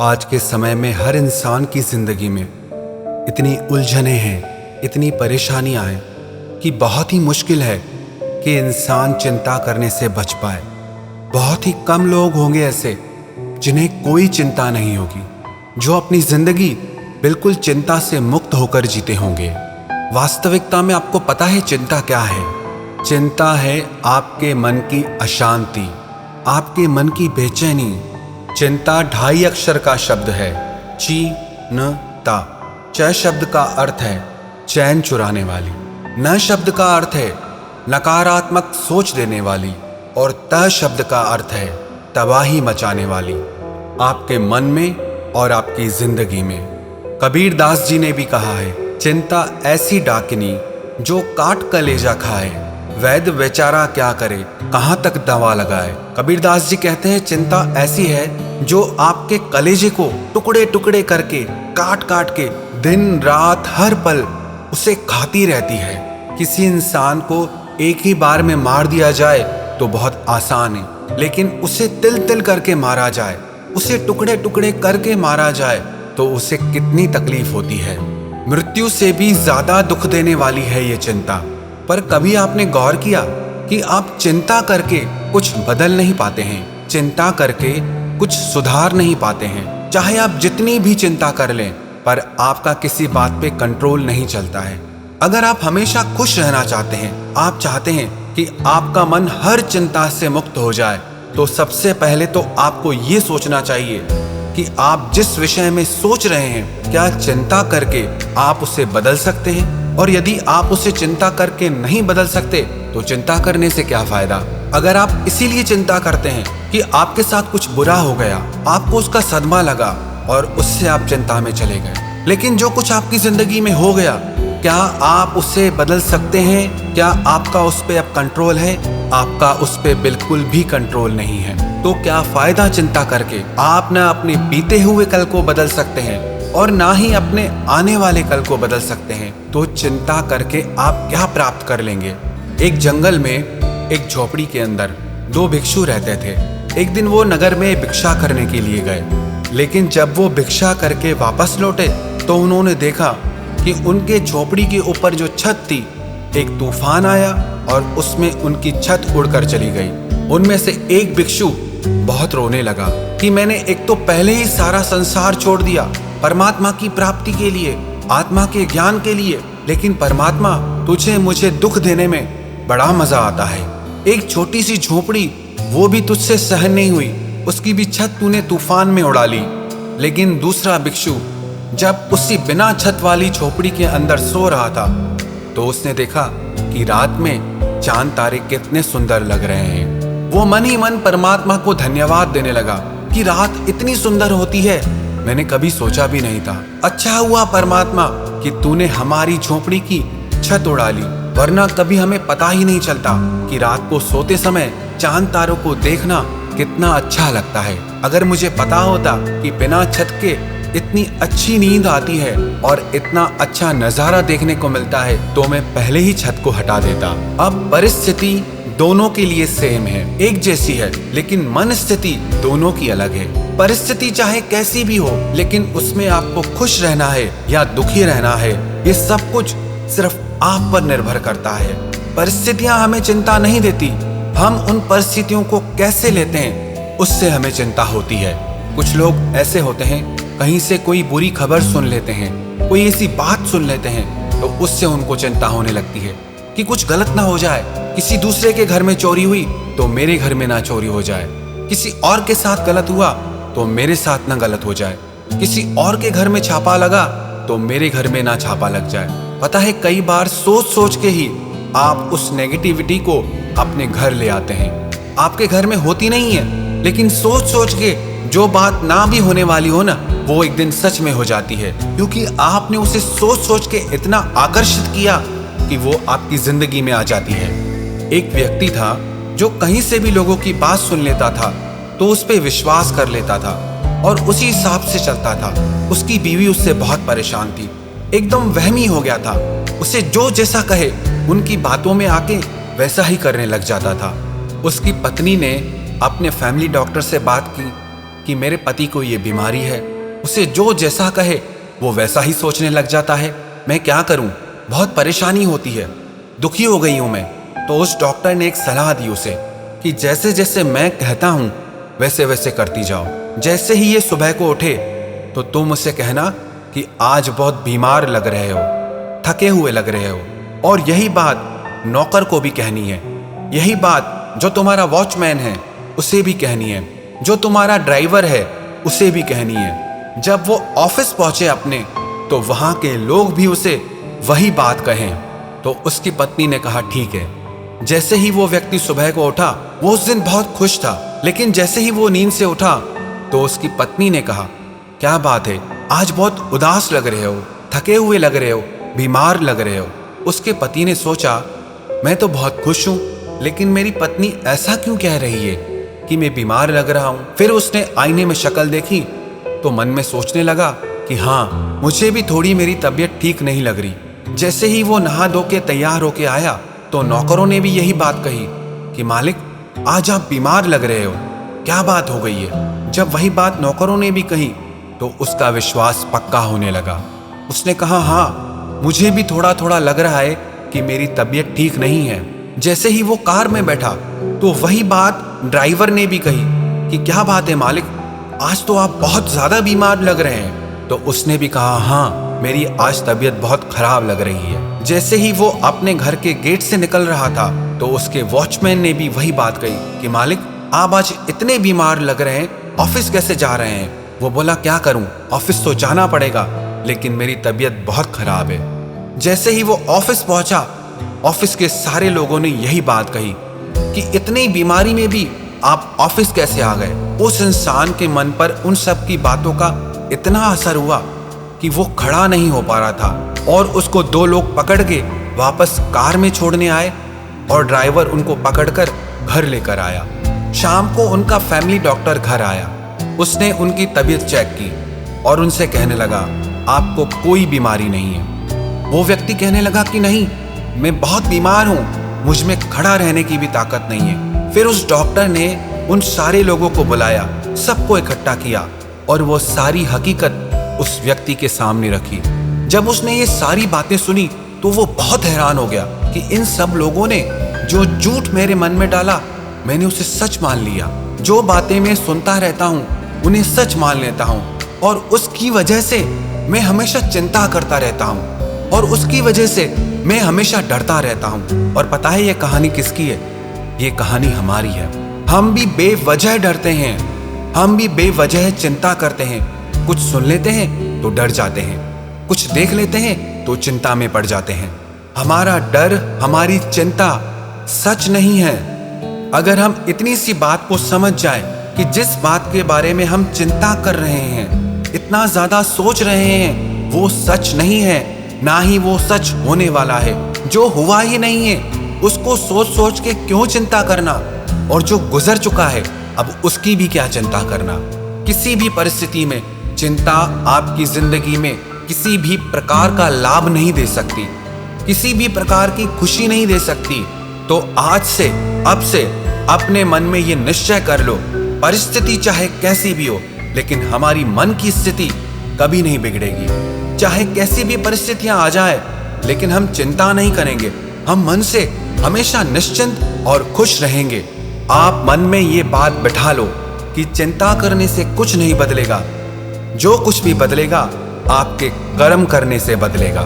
आज के समय में हर इंसान की जिंदगी में इतनी उलझने हैं, इतनी परेशानियां हैं कि बहुत ही मुश्किल है कि इंसान चिंता करने से बच पाए। बहुत ही कम लोग होंगे ऐसे जिन्हें कोई चिंता नहीं होगी, जो अपनी जिंदगी बिल्कुल चिंता से मुक्त होकर जीते होंगे। वास्तविकता में आपको पता है चिंता क्या है? चिंता है आपके मन की अशांति, आपके मन की बेचैनी। चिंता 2.5 अक्षर का शब्द है, ची-न-ता। च शब्द का अर्थ है चैन चुराने वाली, न शब्द का अर्थ है नकारात्मक सोच देने वाली, और त शब्द का अर्थ है तबाही मचाने वाली, आपके मन में और आपकी जिंदगी में। कबीर दास जी ने भी कहा है, चिंता ऐसी डाकिनी जो काट कलेजा खाए, वैद्य बेचारा क्या करे कहाँ तक दवा लगाए। कबीर दास जी कहते हैं चिंता ऐसी है जो आपके कलेजे को टुकड़े टुकड़े करके काट काट के दिन रात हर पल उसे खाती रहती है। किसी इंसान को एक ही बार में मार दिया जाए तो बहुत आसान है, लेकिन उसे तिल तिल करके मारा जाए, उसे टुकड़े टुकड़े करके मारा जाए तो उसे कितनी तकलीफ होती है। मृत्यु से भी ज्यादा दुख देने वाली है ये चिंता। पर कभी आपने गौर किया कि आप चिंता करके कुछ बदल नहीं पाते हैं, चिंता करके कुछ सुधार नहीं पाते हैं। चाहे आप जितनी भी चिंता कर लें, पर आपका किसी बात पे कंट्रोल नहीं चलता है। अगर आप हमेशा खुश रहना चाहते हैं, आप चाहते हैं कि आपका मन हर चिंता से मुक्त हो जाए, तो सबसे पहले तो आपको ये सोचना चाहिए कि आप जिस विषय में सोच रहे हैं, क्या चिंता करके आप उसे बदल सकते हैं? और यदि आप उसे चिंता करके नहीं बदल सकते तो चिंता करने से क्या फायदा? अगर आप इसीलिए चिंता करते हैं कि आपके साथ कुछ बुरा हो गया, आपको उसका सदमा लगा और उससे आप चिंता में चले गए, लेकिन जो कुछ आपकी जिंदगी में हो गया, क्या आप उसे बदल सकते हैं? क्या आपका उस पर अब कंट्रोल है? आपका उस पर बिल्कुल भी कंट्रोल नहीं है। तो क्या फायदा चिंता करके? आप ना अपने बीते हुए कल को बदल सकते हैं और ना ही अपने आने वाले कल को बदल सकते हैं। तो चिंता करके आप क्या प्राप्त कर लेंगे? एक जंगल में एक झोपड़ी के अंदर 2 भिक्षु रहते थे। एक दिन वो नगर में भिक्षा करने के लिए गए, लेकिन जब वो भिक्षा करके वापस लौटे तो उन्होंने देखा कि उनके झोपड़ी के ऊपर जो छत थी, एक तूफान आया और उसमें उनकी छत उड़कर चली गई। उनमें से एक भिक्षु बहुत रोने लगा कि मैंने एक तो पहले ही सारा संसार छोड़ दिया परमात्मा की प्राप्ति के लिए, आत्मा के ज्ञान के लिए, लेकिन परमात्मा तुझे मुझे दुख देने में बड़ा मजा आता है। एक छोटी सी झोपड़ी वो भी तुझसे सहन नहीं हुई, उसकी भी छत तूने तूफान में उड़ा ली। लेकिन दूसरा भिक्षु जब उसी बिना छत वाली झोपड़ी के अंदर सो रहा था तो उसने देखा कि रात में चांद तारे कितने सुंदर लग रहे हैं। वो मन ही मन परमात्मा को धन्यवाद देने लगा कि रात इतनी सुंदर होती है, मैंने कभी सोचा भी नहीं था। अच्छा हुआ परमात्मा कि तूने हमारी झोपड़ी की छत उड़ा ली, वरना कभी हमें पता ही नहीं चलता कि रात को सोते समय चांद तारों को देखना कितना अच्छा लगता है। अगर मुझे पता होता कि बिना छत के इतनी अच्छी नींद आती है और इतना अच्छा नजारा देखने को मिलता है, तो मैं पहले ही छत को हटा देता। अब परिस्थिति दोनों के लिए सेम है, एक जैसी है, लेकिन मन स्थिति दोनों की अलग है। परिस्थिति चाहे कैसी भी हो, लेकिन उसमें आपको खुश रहना है या दुखी रहना है, ये सब कुछ सिर्फ आप पर निर्भर करता है। परिस्थितियां हमें चिंता नहीं देती, हम उन परिस्थितियों को कैसे लेते हैं उससे हमें चिंता होती है। कुछ लोग ऐसे होते हैं, कहीं से कोई बुरी खबर सुन लेते हैं, कोई ऐसी बात सुन लेते हैं तो उससे उनको चिंता होने लगती है कि कुछ गलत ना हो जाए। किसी दूसरे के घर में चोरी हुई तो मेरे घर में ना चोरी हो जाए, किसी और के साथ गलत हुआ तो मेरे साथ ना गलत हो जाए, किसी और के घर में छापा लगा तो मेरे घर में ना छापा लग जाए। पता है, कई बार सोच सोच के ही आप उस नेगेटिविटी को अपने घर ले आते हैं। आपके घर में होती नहीं है, लेकिन सोच सोच के जो बात ना भी होने वाली हो ना, वो एक दिन सच में हो जाती है, क्योंकि आपने उसे सोच सोच के इतना आकर्षित किया कि वो आपकी जिंदगी में आ जाती है। एक व्यक्ति था जो कहीं से भी लोगों की बात सुन लेता था तो उस पर विश्वास कर लेता था और उसी हिसाब से चलता था। उसकी बीवी उससे बहुत परेशान थी, एकदम वहमी हो गया था। उसे जो जैसा कहे उनकी बातों में आके वैसा ही करने लग जाता था। उसकी पत्नी ने अपने फैमिली डॉक्टर से बात की कि मेरे पति को ये बीमारी है। उसे जो जैसा कहे वो वैसा ही सोचने लग जाता है। मैं क्या करूं? बहुत परेशानी होती है, दुखी हो गई हूं मैं। तो उस डॉक्टर ने एक सलाह दी उसे कि जैसे जैसे मैं कहता हूं वैसे वैसे करती जाओ। जैसे ही ये सुबह को उठे तो तुम उसे कहना कि आज बहुत बीमार लग रहे हो, थके हुए लग रहे हो। और यही बात नौकर को भी कहनी है। यही बात जो तुम्हारा वॉचमैन है उसे भी कहनी है, जो तुम्हारा ड्राइवर है उसे भी कहनी है। जब वो ऑफिस पहुंचे अपने, तो वहां के लोग भी उसे वही बात कहें। तो उसकी पत्नी ने कहा ठीक है। जैसे ही वो व्यक्ति सुबह को उठा, वो उस दिन बहुत खुश था। लेकिन जैसे ही वो नींद से उठा तो उसकी पत्नी ने कहा क्या बात है, आज बहुत उदास लग रहे हो, थके हुए लग रहे हो, बीमार लग रहे हो। उसके पति ने सोचा मैं तो बहुत खुश हूं, लेकिन मेरी पत्नी ऐसा क्यों कह रही है कि मैं बीमार लग रहा हूं। फिर उसने आईने में शक्ल देखी तो मन में सोचने लगा कि हाँ, मुझे भी थोड़ी मेरी तबीयत ठीक नहीं लग रही। जैसे ही वो नहा धो के तैयार होके आया तो नौकरों ने भी यही बात कही कि मालिक आज आप बीमार लग रहे हो, क्या बात हो गई है। जब वही बात नौकरों ने भी कही तो उसका विश्वास पक्का होने लगा। उसने कहा हाँ, मुझे भी थोड़ा थोड़ा लग रहा है कि मेरी तबीयत ठीक नहीं है। जैसे ही वो कार में बैठा तो वही बात ड्राइवर ने भी कही कि क्या बात है मालिक, आज तो आप बहुत ज्यादा बीमार लग रहे हैं। तो उसने भी कहा हाँ, मेरी आज तबीयत बहुत खराब लग रही है। जैसे ही वो अपने घर के गेट से निकल रहा था तो उसके वॉचमैन ने भी वही बात कही कि मालिक आप आज इतने बीमार लग रहे हैं, ऑफिस कैसे जा रहे हैं। वो बोला क्या करूं, ऑफिस तो जाना पड़ेगा, लेकिन मेरी तबीयत बहुत खराब है। जैसे ही वो ऑफिस पहुंचा, ऑफिस के सारे लोगों ने यही बात कही कि इतनी बीमारी में भी आप ऑफिस कैसे आ गए। उस इंसान के मन पर उन सब की बातों का इतना असर हुआ कि वो खड़ा नहीं हो पा रहा था और उसको दो लोग पकड़ के वापस कार में छोड़ने आए और ड्राइवर उनको पकड़कर घर लेकर आया। शाम को उनका फैमिली डॉक्टर घर आया। उसने उनकी तबीयत चेक की और उनसे कहने लगा आपको कोई बीमारी नहीं है। वो व्यक्ति कहने लगा कि नहीं, मैं बहुत बीमार हूं, मुझ में खड़ा रहने की भी ताकत नहीं है। फिर उस डॉक्टर ने उन सारे लोगों को बुलाया, सबको इकट्ठा किया और वो सारी हकीकत उस व्यक्ति के सामने रखी। जब उसने ये सारी बातें सुनी तो वो बहुत हैरान हो गया कि इन सब लोगों ने जो झूठ मेरे मन में डाला, मैंने उसे सच मान लिया। जो बातें मैं सुनता रहता हूँ उन्हें सच मान लेता हूँ और उसकी वजह से मैं हमेशा चिंता करता रहता हूँ और उसकी वजह से मैं हमेशा डरता रहता हूँ। और पता है ये कहानी किसकी है? ये कहानी हमारी है। हम भी बेवजह डरते हैं, हम भी बेवजह चिंता करते हैं। कुछ सुन लेते हैं तो डर जाते हैं, कुछ देख लेते हैं तो चिंता में पड़ जाते हैं। हमारा डर, हमारी चिंता सच नहीं है। अगर हम इतनी सी बात को समझ जाए कि जिस बात के बारे में हम चिंता कर रहे हैं, इतना ज्यादा सोच रहे हैं, वो सच नहीं है, ना ही वो सच होने वाला है। जो हुआ ही नहीं है उसको सोच सोच के क्यों चिंता करना, और जो गुजर चुका है अब उसकी भी क्या चिंता करना। किसी भी परिस्थिति में चिंता आपकी जिंदगी में किसी भी प्रकार का लाभ नहीं दे सकती, किसी भी प्रकार की खुशी नहीं दे सकती। तो आज से, अब से अपने मन में ये निश्चय कर लो, परिस्थिति चाहे कैसी भी हो, लेकिन हमारी मन की स्थिति कभी नहीं बिगड़ेगी। चाहे कैसी भी परिस्थितियां आ जाए, लेकिन हम चिंता नहीं करेंगे। हम मन से हमेशा निश्चिंत और खुश रहेंगे। आप मन में ये बात बिठा लो कि चिंता करने से कुछ नहीं बदलेगा। जो कुछ भी बदलेगा आपके कर्म करने से बदलेगा।